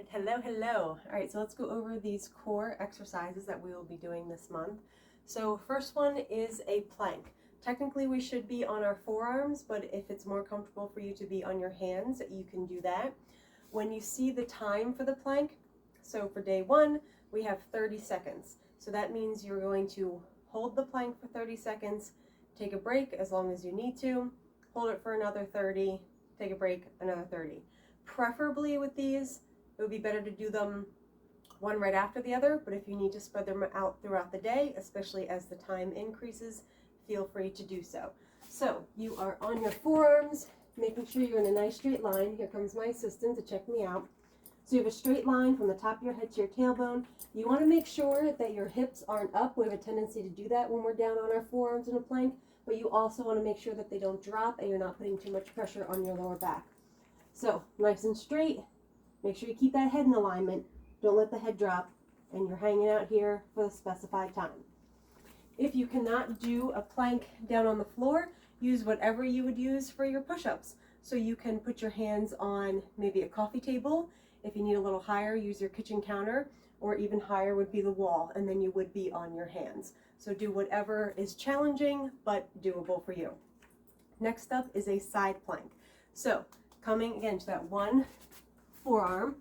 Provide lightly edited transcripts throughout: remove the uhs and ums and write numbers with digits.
Hello, hello. All right, so let's go over these core exercises that we will be doing this month. So first one is a plank. Technically we should be on our forearms, but if it's more comfortable for you to be on your hands, you can do that. When you see the time for the plank, so for day one, we have 30 seconds. So that means you're going to hold the plank for 30 seconds, take a break as long as you need to, hold it for another 30, take a break, another 30. Preferably with these, it would be better to do them one right after the other, but if you need to spread them out throughout the day, especially as the time increases, feel free to do so. So you are on your forearms, making sure you're in a nice straight line. Here comes my assistant to check me out. So you have a straight line from the top of your head to your tailbone. You want to make sure that your hips aren't up. We have a tendency to do that when we're down on our forearms in a plank, but you also want to make sure that they don't drop and you're not putting too much pressure on your lower back. So nice and straight. Make sure you keep that head in alignment. Don't let the head drop, and you're hanging out here for the specified time. If you cannot do a plank down on the floor, use whatever you would use for your push-ups. So you can put your hands on maybe a coffee table. If you need a little higher, use your kitchen counter, or even higher would be the wall, and then you would be on your hands. So do whatever is challenging but doable for you. Next up is a side plank. So coming again to that one forearm.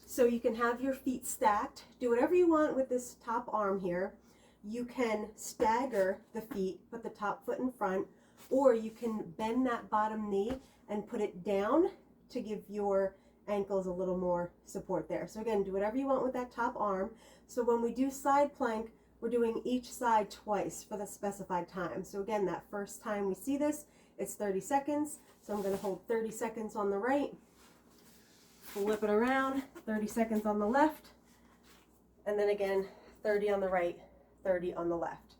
So you can have your feet stacked. Do whatever you want with this top arm here. You can stagger the feet, put the top foot in front, or you can bend that bottom knee and put it down to give your ankles a little more support there. So again, do whatever you want with that top arm. So when we do side plank, we're doing each side twice for the specified time. So again, that first time we see this, it's 30 seconds. So I'm going to hold 30 seconds on the right, flip it around, 30 seconds on the left, and then again 30 on the right, 30 on the left.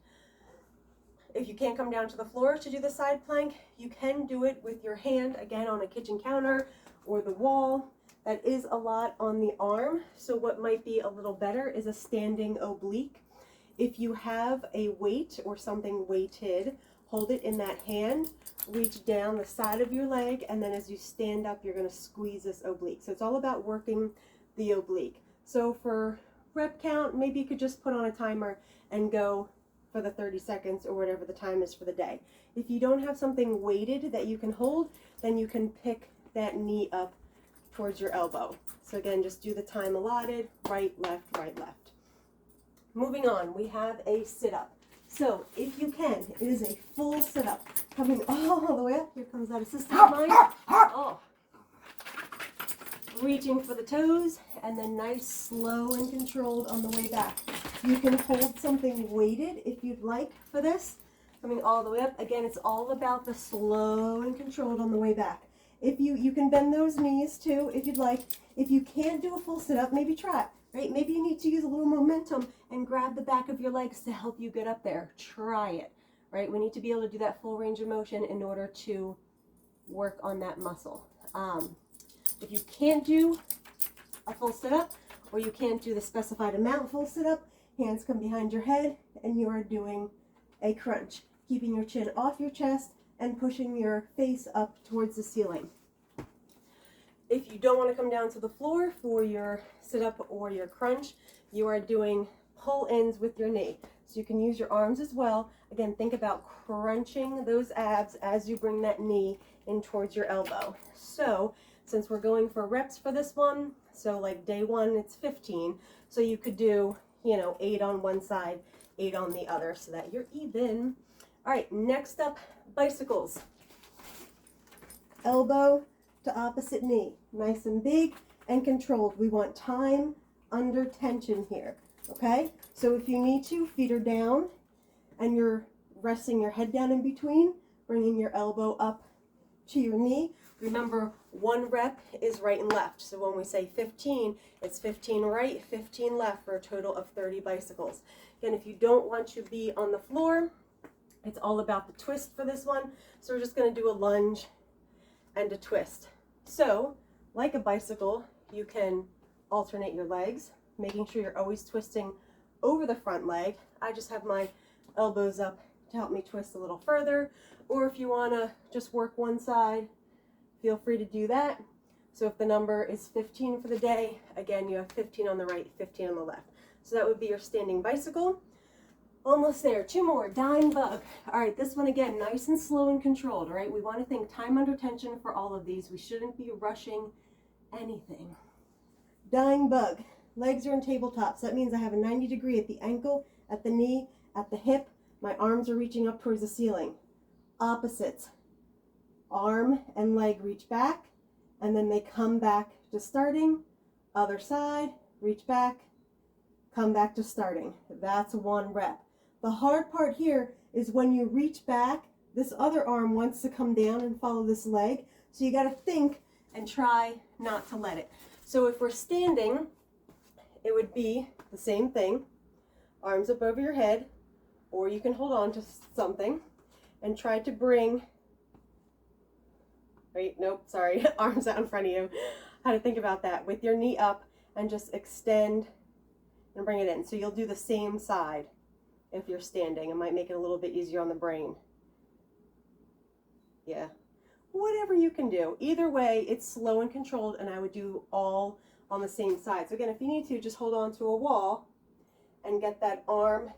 If you can't come down to the floor to do the side plank, you can do it with your hand, again on a kitchen counter or the wall. That is a lot on the arm, so what might be a little better is a standing oblique. If you have a weight or something weighted, hold it in that hand, reach down the side of your leg, and then as you stand up, you're going to squeeze this oblique. So it's all about working the oblique. So for rep count, maybe you could just put on a timer and go for the 30 seconds or whatever the time is for the day. If you don't have something weighted that you can hold, then you can pick that knee up towards your elbow. So again, just do the time allotted, right, left, right, left. Moving on, we have a sit-up. So if you can, it is a full sit-up. Coming all the way up, here comes that assistant of mine. Oh. Reaching for the toes, and then nice, slow, and controlled on the way back. You can hold something weighted if you'd like for this. Coming all the way up. Again, it's all about the slow and controlled on the way back. If you can bend those knees too, if you'd like. If you can't do a full sit-up, maybe try it. Right? Maybe you need to use a little momentum and grab the back of your legs to help you get up there. Try it. Right? We need to be able to do that full range of motion in order to work on that muscle. If you can't do a full sit-up, or you can't do the specified amount full sit-up, hands come behind your head and you are doing a crunch, keeping your chin off your chest and pushing your face up towards the ceiling. If you don't want to come down to the floor for your sit-up or your crunch, you are doing pull-ins with your knee. So you can use your arms as well. Again, think about crunching those abs as you bring that knee in towards your elbow. So since we're going for reps for this one, so like day one, it's 15. So you could do, 8 on one side, 8 on the other so that you're even. All right, next up, bicycles. Elbow to opposite knee, nice and big and controlled. We want time under tension here, okay? So if you need to, feet are down and you're resting your head down in between, bringing your elbow up to your knee. Remember, one rep is right and left. So when we say 15, it's 15 right, 15 left for a total of 30 bicycles. Again, if you don't want to be on the floor, it's all about the twist for this one. So we're just going to do a lunge and a twist. So, like a bicycle, you can alternate your legs, making sure you're always twisting over the front leg. I just have my elbows up to help me twist a little further. Or if you want to just work one side, feel free to do that. So if the number is 15 for the day, again, you have 15 on the right, 15 on the left. So that would be your standing bicycle. Almost there. 2 more. Dying bug. All right, this one again, nice and slow and controlled. All right, we want to think time under tension for all of these. We shouldn't be rushing anything. Dying bug. Legs are in tabletops. That means I have a 90 degree at the ankle, at the knee, at the hip. My arms are reaching up towards the ceiling. Opposites. Arm and leg reach back, and then they come back to starting. Other side, reach back, come back to starting. That's 1 rep. The hard part here is when you reach back, this other arm wants to come down and follow this leg. So you got to think and try not to let it. So if we're standing, it would be the same thing. Arms up over your head, or you can hold on to something and try to bring, right, nope, sorry, arms out in front of you. How to think about that with your knee up and just extend and bring it in. So you'll do the same side if you're standing. It might make it a little bit easier on the brain. Yeah, whatever you can do. Either way, it's slow and controlled, and I would do all on the same side. So again, if you need to, just hold on to a wall and get that arm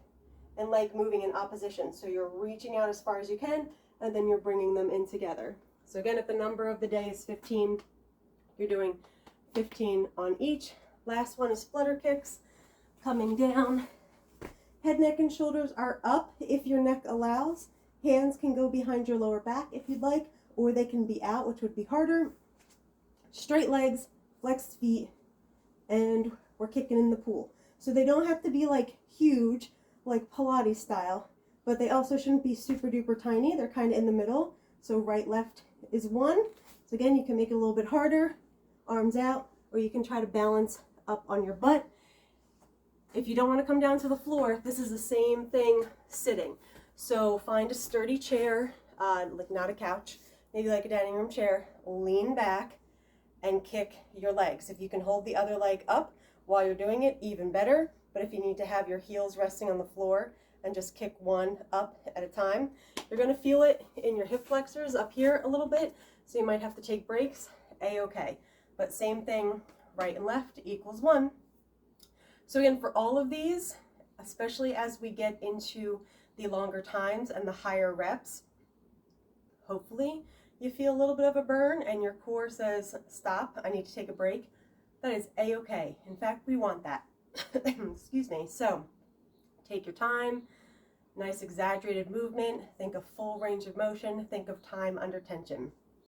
and leg moving in opposition. So you're reaching out as far as you can, and then you're bringing them in together. So again, if the number of the day is 15, you're doing 15 on each. Last one is flutter kicks. Coming down. Head, neck, and shoulders are up if your neck allows. Hands can go behind your lower back if you'd like, or they can be out, which would be harder. Straight legs, flexed feet, and we're kicking in the pool. So they don't have to be like huge, like Pilates style, but they also shouldn't be super duper tiny. They're kind of in the middle. So right, left is 1. So again, you can make it a little bit harder, arms out, or you can try to balance up on your butt. If you don't want to come down to the floor, this is the same thing sitting. So find a sturdy chair, like not a couch, maybe like a dining room chair, lean back and kick your legs. If you can hold the other leg up while you're doing it, even better. But if you need to have your heels resting on the floor and just kick one up at a time, you're going to feel it in your hip flexors up here a little bit. So you might have to take breaks, a-okay. But same thing, right and left equals 1. So again, for all of these, especially as we get into the longer times and the higher reps, hopefully you feel a little bit of a burn and your core says, stop, I need to take a break. That is a-okay. In fact, we want that. Excuse me. So take your time, nice exaggerated movement, think of full range of motion, think of time under tension.